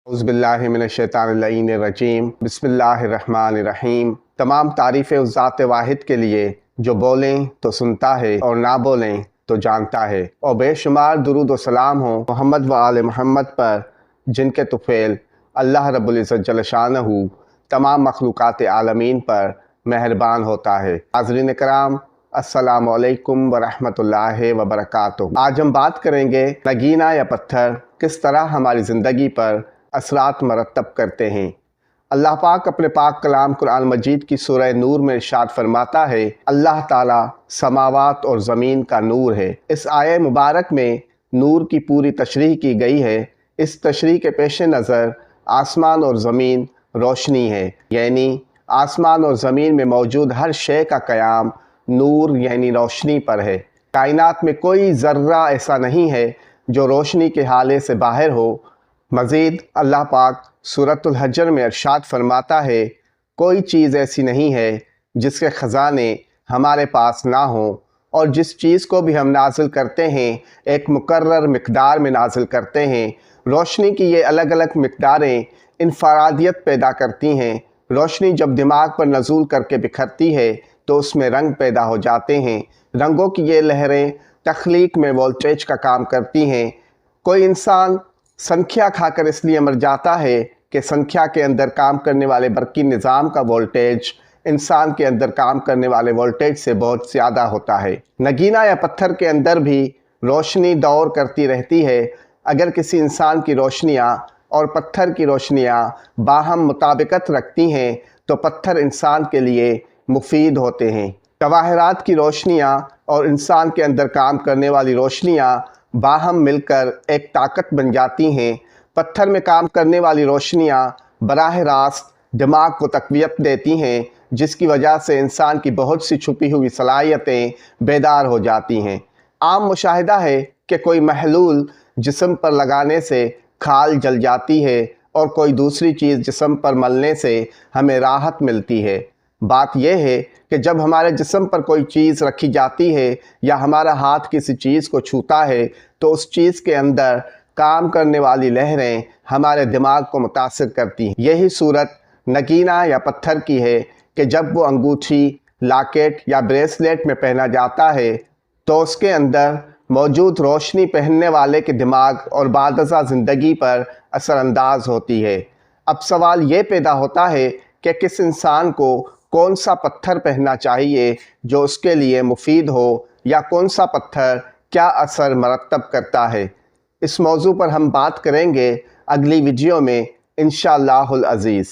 औज़ुबिल्लाहिमिनश्शैतानिर्रजीम बिस्मिल्लाहिर्रहमानिर्रहीम। तमाम तारीफ़ें उस ज़ात वाहिद के लिए जो बोलें तो सुनता है और ना बोलें तो जानता है, और बेशुमार दुरूद व सलाम हो मोहम्मद व आले मोहम्मद पर, जिनके तुफ़ैल अल्लाह रब्बुल इज़्ज़त जल्ल शानहू तमाम मखलूक़ात आलमीन पर मेहरबान होता है। हाज़रीन कराम, अस्सलामु अलैकुम व रहमतुल्लाहि व बरकातुहू। आज हम बात करेंगे नगीना या पत्थर किस तरह हमारी ज़िंदगी पर असरात मरतब करते हैं। अल्लाह पाक अपने पाक कलाम कुरान मजीद की सूरह नूर में इरशाद फरमाता है, अल्लाह ताला समावात और ज़मीन का नूर है। इस आय मुबारक में नूर की पूरी तशरीह की गई है। इस तशरीह के पेश नज़र आसमान और ज़मीन रोशनी है, यानी आसमान और ज़मीन में मौजूद हर शे का क़याम नूर यानी रोशनी पर है। कायनात में कोई ज़र्रा ऐसा नहीं है जो रोशनी के हाले से बाहर हो। मज़ीद अल्लाह पाक सूरतुल हज्र में इरशाद फरमाता है, कोई चीज़ ऐसी नहीं है जिसके ख़ज़ाने हमारे पास ना हो, और जिस चीज़ को भी हम नाजिल करते हैं एक मुकर्रर मिक़दार में नाजिल करते हैं। रोशनी की ये अलग अलग मिक़दारें इनफरादियत पैदा करती हैं। रोशनी जब दिमाग पर नज़ूल करके बिखरती है तो उसमें रंग पैदा हो जाते हैं। रंगों की ये लहरें तख्लीक में वोल्टेज का काम करती हैं। कोई इंसान संख्या खाकर इसलिए मर जाता है कि संख्या के अंदर काम करने वाले बरकी निज़ाम का वोल्टेज इंसान के अंदर काम करने वाले वोल्टेज से बहुत ज़्यादा होता है। नगीना या पत्थर के अंदर भी रोशनी दौर करती रहती है। अगर किसी इंसान की रोशनियाँ और पत्थर की रोशनियाँ बाहम मुताबिकत रखती हैं तो पत्थर इंसान के लिए मुफीद होते हैं। जवाहरात की रोशनियाँ और इंसान के अंदर काम करने वाली रोशनियाँ बाहम मिलकर एक ताकत बन जाती हैं। पत्थर में काम करने वाली रोशनियाँ बराह रास्त दिमाग को तक़वियत देती हैं, जिसकी वजह से इंसान की बहुत सी छुपी हुई सलाहियतें बेदार हो जाती हैं। आम मुशाहिदा है कि कोई महलूल जिस्म पर लगाने से खाल जल जाती है और कोई दूसरी चीज़ जिस्म पर मलने से हमें राहत मिलती है। बात यह है कि जब हमारे जिस्म पर कोई चीज़ रखी जाती है या हमारा हाथ किसी चीज़ को छूता है तो उस चीज़ के अंदर काम करने वाली लहरें हमारे दिमाग को मुतासिर करती हैं। यही सूरत नगीना या पत्थर की है कि जब वो अंगूठी, लॉकेट या ब्रेसलेट में पहना जाता है तो उसके अंदर मौजूद रोशनी पहनने वाले के दिमाग और बादशा ज़िंदगी पर असरअंदाज होती है। अब सवाल ये पैदा होता है कि किस इंसान को कौन सा पत्थर पहनना चाहिए जो उसके लिए मुफीद हो, या कौन सा पत्थर क्या असर मरतब करता है। इस मौजू पर हम बात करेंगे अगली वीडियो में इंशाअल्लाहुल अज़ीज़।